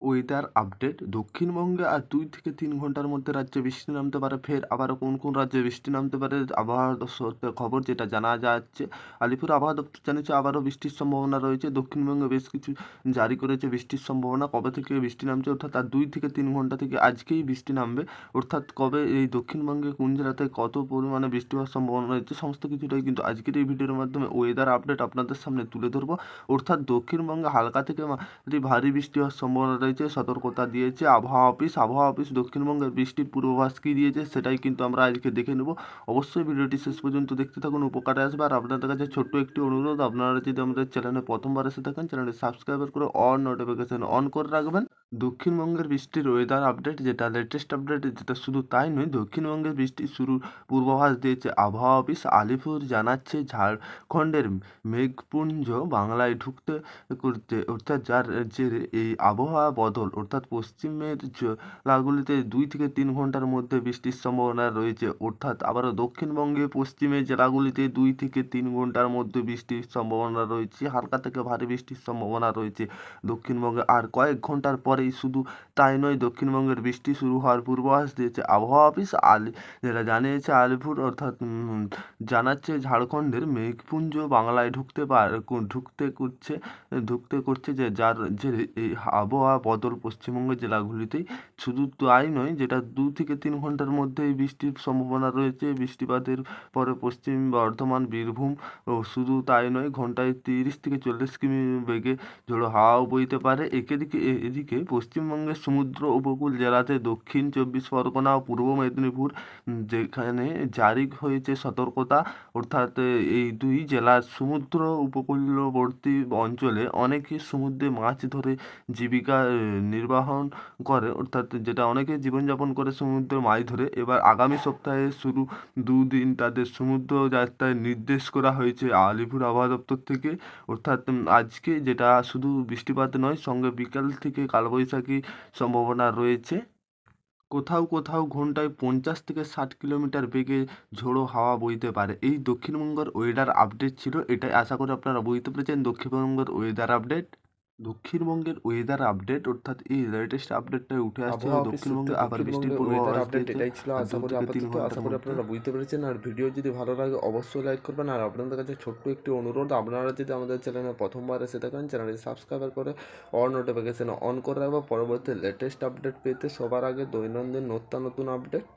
Weather update দক্ষিণবঙ্গে আর 2 থেকে 3 ঘন্টার মধ্যে রাজ্যে বৃষ্টি নামতে পারে। ফের আবারও কোন কোন রাজ্যে বৃষ্টি নামতে পারে আবহাওয়া সূত্রে খবর যেটা জানা যাচ্ছে। আলিপুর আবহাওয়া দপ্তর জানিয়েছে আবারও বৃষ্টির সম্ভাবনা রয়েছে। দক্ষিণবঙ্গে বেশ কিছু জারি করেছে বৃষ্টির সম্ভাবনা। কবে থেকে বৃষ্টি নামছে অর্থাৎ আর 2 থেকে 3 ঘন্টা থেকে আজকেই বৃষ্টি নামবে। অর্থাৎ কবে এই দক্ষিণবঙ্গে কোন জেলাতে কত পরিমাণে বৃষ্টি হওয়ার সম্ভাবনা রয়েছে সমস্ত কিছুটাই কিন্তু আজকের এই ভিডিওর মাধ্যমে ওয়েদার আপডেট আপনাদের সামনে তুলে ধরবো। অর্থাৎ দক্ষিণবঙ্গে হালকা থেকে ভারী বৃষ্টি হওয়ার সম্ভাবনা রয়েছে সতর্কতা দিয়েছে আবহাওয়া অফিস দক্ষিণবঙ্গের বৃষ্টির পূর্বাভাস কী দিয়েছে সেটাই কিন্তু আমরা আজকে দেখে নেব। অবশ্যই ভিডিওটি শেষ পর্যন্ত দেখতে থাকুন, উপকারে আসবে। আর আপনাদের কাছে ছোট্ট একটি অনুরোধ, আপনারা যদি আমাদের চ্যানেলে প্রথমবার এসে থাকেন চ্যানেলটি সাবস্ক্রাইব করে অল নোটিফিকেশন অন করে রাখবেন। দক্ষিণবঙ্গের বৃষ্টির ওয়েদার আপডেট যেটা লেটেস্ট আপডেট, যেটা শুধু তাই নয়, দক্ষিণবঙ্গের বৃষ্টি শুরুর পূর্বাভাস দিয়েছে আবহাওয়া অফিস। আলিপুর জানাচ্ছে ঝাড়খণ্ডের মেঘপুঞ্জ বাংলায় ঢুকতে করতে অর্থাৎ যার জেরে এই আবহাওয়া বদল অর্থাৎ পশ্চিমের জেলাগুলিতে 2 থেকে 3 ঘন্টার মধ্যে বৃষ্টির সম্ভাবনা রয়েছে। অর্থাৎ আবারও দক্ষিণবঙ্গে পশ্চিমের জেলাগুলিতে 2 থেকে 3 ঘন্টার মধ্যে বৃষ্টির সম্ভাবনা রয়েছে। হালকা থেকে ভারী বৃষ্টির সম্ভাবনা রয়েছে দক্ষিণবঙ্গে। আর কয়েক ঘন্টার পরেই শুধু তাই নয়, দক্ষিণবঙ্গের বৃষ্টি শুরু হওয়ার পূর্বাভাস দিয়েছে আবহাওয়া অফিস। যেটা জানিয়েছে আলিপুর অর্থাৎ জানাচ্ছে ঝাড়খণ্ডের মেঘপুঞ্জ বাংলায় ঢুকতে করছে যে যার জেরে এই আবহাওয়া বদল পশ্চিমবঙ্গের জেলাগুলিতেই। শুধু তাই নয়, যেটা 2 থেকে 3 ঘন্টার মধ্যেই বৃষ্টির সম্ভাবনা রয়েছে বৃষ্টিপাতের পরে পশ্চিম বর্ধমান বীরভূম। ও শুধু তাই নয়, ঘন্টায় 30 থেকে 40 কিমি বেগে ঝোড়ো হাওয়াও বইতে পারে। এদিকে পশ্চিমবঙ্গের সমুদ্র উপকূল জেলাতে দক্ষিণ 24 পরগনা ও পূর্ব মেদিনীপুর যেখানে জারি হয়েছে সতর্কতা। অর্থাৎ এই দুই জেলার সমুদ্র উপকূলবর্তী অঞ্চলে অনেকে সমুদ্রে মাছ ধরে জীবিকা নির্বাহন করে, অর্থাৎ যেটা অনেকে জীবনযাপন করে সমুদ্রে মাছ ধরে। এবার আগামী সপ্তাহে শুরু 2 দিন তাদের সমুদ্র যাত্রায় নির্দেশ করা হয়েছে আলিপুর আবহাওয়া দপ্তর থেকে। অর্থাৎ আজকে যেটা শুধু বৃষ্টিপাত নয়, সঙ্গে বিকাল থেকে কালবৈশাখী সম্ভাবনা রয়েছে। কোথাও কোথাও ঘন্টায় 50 থেকে 60 কিলোমিটার বেগে ঝোড়ো হাওয়া বইতে পারে। এই দক্ষিণবঙ্গের ওয়েদার আপডেট ছিল এটাই। আশা করি আপনারা বুঝতে পেরেছেন দক্ষিণবঙ্গের ওয়েদার আপডেট অর্থাৎ এই লেটেস্ট আপডেটটাই উঠে আসছে আবহাওয়া অফিস সূত্রে দক্ষিণবঙ্গে আবার বৃষ্টির দক্ষিণবঙ্গে ওয়েদার পূর্বাভাস আপডেট দিয়েছে এটাই ছিল। আর আশা দু করি থেকে তিন আপাতত ঘন্টার আশা করি মধ্যে। আপনারা বুঝতে পেরেছেন। আর ভিডিও যদি ভালো লাগে অবশ্যই লাইক করবেন। আর আপনাদের কাছে ছোট্ট একটি অনুরোধ, আপনারা যদি আমাদের চ্যানেলে প্রথমবার এসে থাকেন চ্যানেলটি সাবস্ক্রাইব করে অল নোটিফিকেশন অন করে রাখবো পরবর্তী লেটেস্ট আপডেট পেতে সবার আগে দৈনন্দিন নতুন আপডেট।